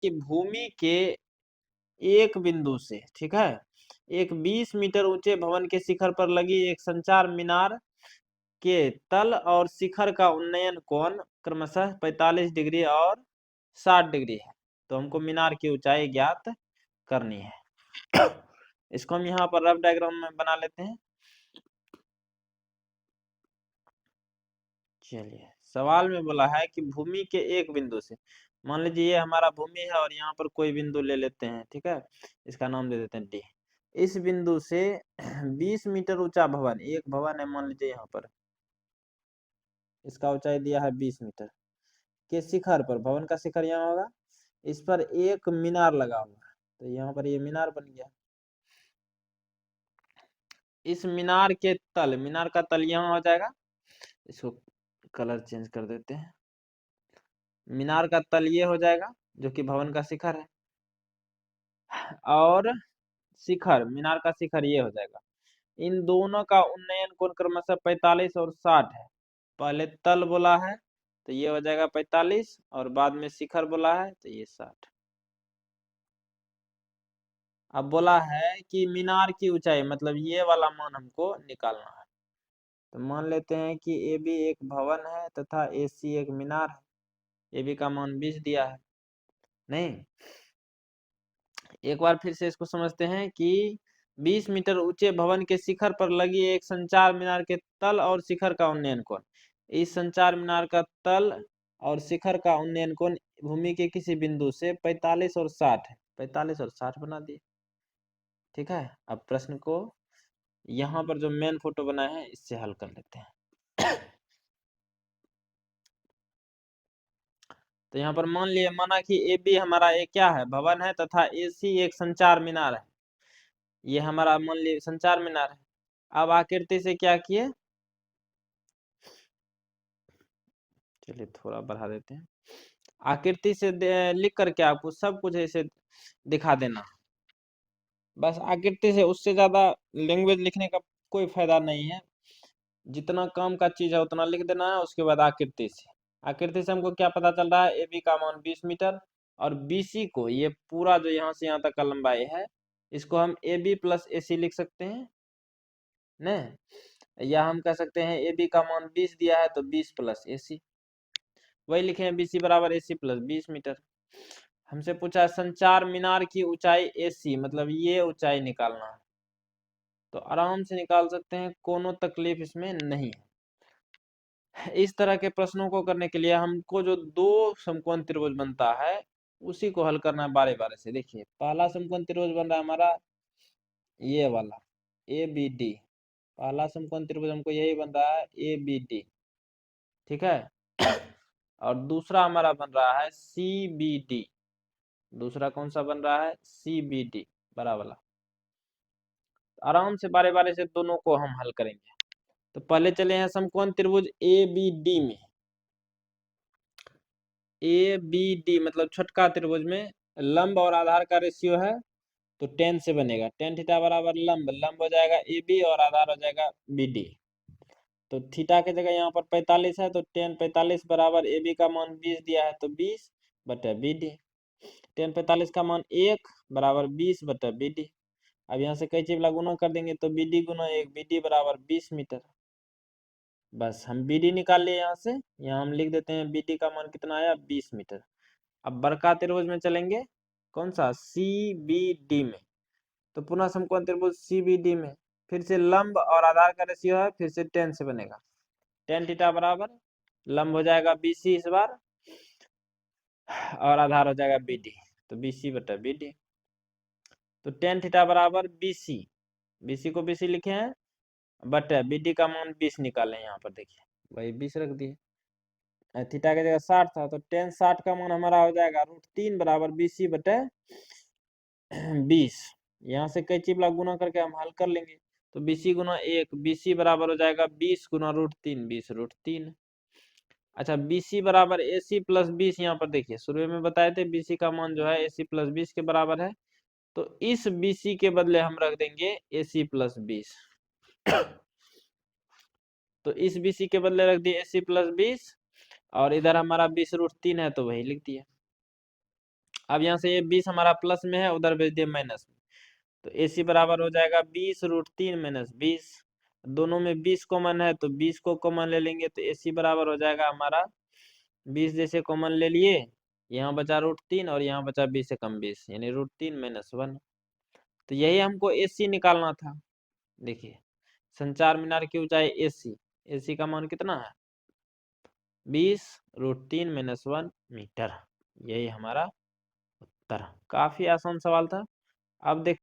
कि भूमि के एक बिंदु से, ठीक है, एक 20 मीटर ऊंचे भवन के शिखर पर लगी एक संचार मीनार के तल और शिखर का उन्नयन कोण क्रमशः 45 डिग्री और 60 डिग्री है। तो हमको मीनार की ऊंचाई ज्ञात करनी है। इसको हम यहाँ पर रफ डायग्राम में बना लेते हैं। चलिए, सवाल में बोला है कि भूमि के एक बिंदु से, मान लीजिए ये हमारा भूमि है और यहाँ पर कोई बिंदु ले लेते हैं, ठीक है, इसका नाम दे देते हैं डी। इस बिंदु से 20 मीटर ऊंचा भवन, एक भवन है मान लीजिए यहाँ पर, इसका ऊंचाई दिया है 20 मीटर के शिखर पर, भवन का शिखर यहाँ होगा, इस पर एक मीनार लगा हुआ है, तो यहाँ पर ये मीनार बन गया। इस मीनार के तल, मीनार का तल यहाँ हो जाएगा, इसको कलर चेंज कर देते हैं। मीनार का तल ये हो जाएगा जो कि भवन का शिखर है, और शिखर, मीनार का शिखर ये हो जाएगा। इन दोनों का उन्नयन कोण क्रमशः 45 और 60 है। पहले तल बोला है तो ये हो जाएगा 45, और बाद में शिखर बोला है तो ये 60। अब बोला है कि मीनार की ऊंचाई, मतलब ये वाला मान हमको निकालना है। तो मान लेते हैं कि ए बी एक भवन है तथा ए सी एक मीनार है। ए बी का मान 20 दिया है, नहीं, एक बार फिर से इसको समझते हैं कि 20 मीटर ऊंचे भवन के शिखर पर लगी एक संचार मीनार के तल और शिखर का उन्नयन कोण, इस संचार मीनार का तल और शिखर का उन्नयन कोण भूमि के किसी बिंदु से 45 और 60 है। 45 और 60 बना दिए, ठीक है। अब प्रश्न को यहाँ पर जो मेन फोटो बनाए हैं इससे हल कर लेते हैं। तो यहाँ पर मान लिए, माना कि ए बी हमारा एक क्या है, भवन है, तथा ए सी एक संचार मीनार है। ये हमारा मान लिए संचार मीनार है। अब आकृति से क्या किए, चलिए थोड़ा बढ़ा देते हैं, आकृति से लिख करके आपको सब कुछ ऐसे दिखा देना, बस आकृति से, उससे ज्यादा लैंग्वेज लिखने का कोई फायदा नहीं है। जितना काम का चीज है उतना लिख देना है, उसके बाद आकृति से, आकृति से हमको क्या पता चल रहा है, ए बी का मान 20 मीटर, और बीसी को, ये पूरा जो यहाँ से यहाँ तक का लंबाई है, इसको हम ए बी प्लस ए सी लिख सकते हैं न, या हम कह सकते हैं ए बी का मान 20 दिया है तो 20 प्लस ए सी, वही लिखे हैं, बीसी बराबर ए सी प्लस 20 मीटर। हमसे पूछा संचार मीनार की ऊंचाई ए सी, मतलब ये ऊंचाई निकालना है, तो आराम से निकाल सकते हैं, कोनो तकलीफ इसमें नहीं है। इस तरह के प्रश्नों को करने के लिए हमको जो दो समकोण त्रिभुज बनता है उसी को हल करना है बारे बारे से। देखिए, पहला समकोण त्रिभुज बन रहा है हमारा ये वाला ए बी डी, पहला समकोण त्रिभुज हमको यही बन रहा है ए बी डी, ठीक है। और दूसरा हमारा बन रहा है सी बी डी, दूसरा कौन सा बन रहा है, सी बी डी बड़ा वाला। आराम से बारे बारे से दोनों को हम हल करेंगे। तो पहले चले हैं समकोण त्रिभुज ए बी डी में। ए बी डी मतलब छोटका त्रिभुज में लंब और आधार का रेशियो है तो 10 से बनेगा, टेन थीटा बराबर लंब, लंब हो जाएगा ए बी और आधार हो जाएगा बी डी। तो थीटा की जगह यहाँ पर 45 है तो 10 45 बराबर ए बी का मान 20 दिया है तो 20 बटा बी डी। 10 45 का मान 1 बराबर 20 बटा बी डी। अब यहाँ से कई चीज गुना कर देंगे तो बी डी गुना 1, बी डी बराबर 20 मीटर। बस हम बी डी निकाल लिए यहाँ से, यहाँ हम लिख देते हैं बी डी का मान कितना आया, 20 मीटर। अब बड़का त्रिभुज में चलेंगे, कौन सा, सी बी डी में। तो पुनः समकोण त्रिभुज सी बी डी में फिर से लंब और आधार का रेशियो है, फिर से 10 से बनेगा, टेन थीटा बराबर लंब हो जाएगा बीसी इस बार, और आधार हो जाएगा बी डी, तो बीसी बटा बी डी। तो टेन थीटा बराबर बीसी, बीसी को बीसी लिखे हैं, बटा बी डी का मान 20 निकाले, यहाँ पर देखिए वही 20 रख दिए, थीटा की जगह 60 था तो टेन 60 का मान हमारा हो जाएगा √3 बराबर बीसी बटे 20। यहाँ से कई चीज गुना करके हम हल कर लेंगे, तो बीसी गुना 1, बीसी बराबर हो जाएगा 20 गुना √3, 20√3। अच्छा, बीसी बराबर एसी प्लस 20, यहाँ पर देखिए शुरू में बताए थे बीसी का मान जो है एसी प्लस 20 के बराबर है, तो इस बीसी के बदले हम रख देंगे एसी प्लस 20। तो इस बीसी के बदले रख दिए एसी प्लस 20, और इधर हमारा 20√3 है तो वही लिख दिया। अब यहाँ से ये 20 हमारा प्लस में है, उधर भेज दिए माइनस में, तो AC बराबर हो जाएगा 20√3 - 20। दोनों में 20 कॉमन है तो 20 को कॉमन ले लेंगे, तो AC बराबर हो जाएगा हमारा 20 जैसे कॉमन ले लिए, यहाँ बचा √3 और यहाँ बचा 20 से कम 20, यानी √3 - 1। तो यही हमको AC निकालना था। देखिए संचार मीनार की ऊंचाई AC का मान कितना है 20√3 - 1 मीटर। यही हमारा उत्तर। काफी आसान सवाल था। अब देख